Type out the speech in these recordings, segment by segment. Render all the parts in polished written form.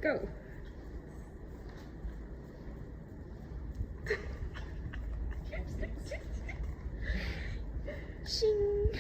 Go. Shing.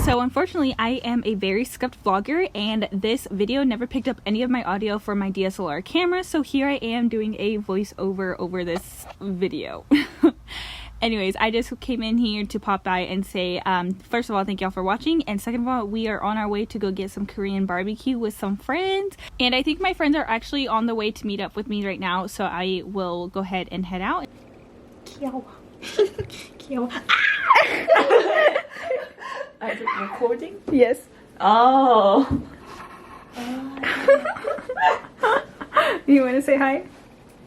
So unfortunately, I am a very scuffed vlogger, and this video never picked up any of my audio from my DSLR camera, so here I am doing a voiceover over this video. Anyways, I just came in here to pop by and say, first of all, thank y'all for watching, and second of all, we are on our way to go get some Korean barbecue with some friends, and I think my friends are actually on the way to meet up with me right now, so I will go ahead and head out. 귀여워. 귀여워. Is it recording? Yes. Oh. You want to say hi?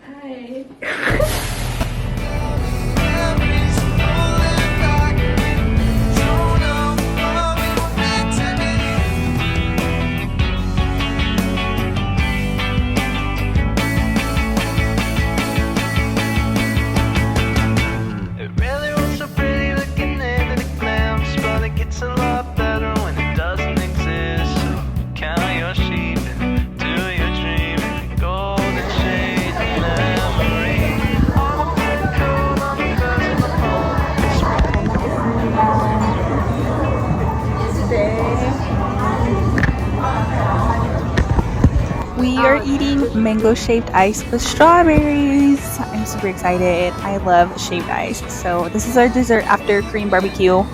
Hi. We are eating mango shaved ice with strawberries. I'm super excited. I love shaved ice. So this is our dessert after Korean barbecue.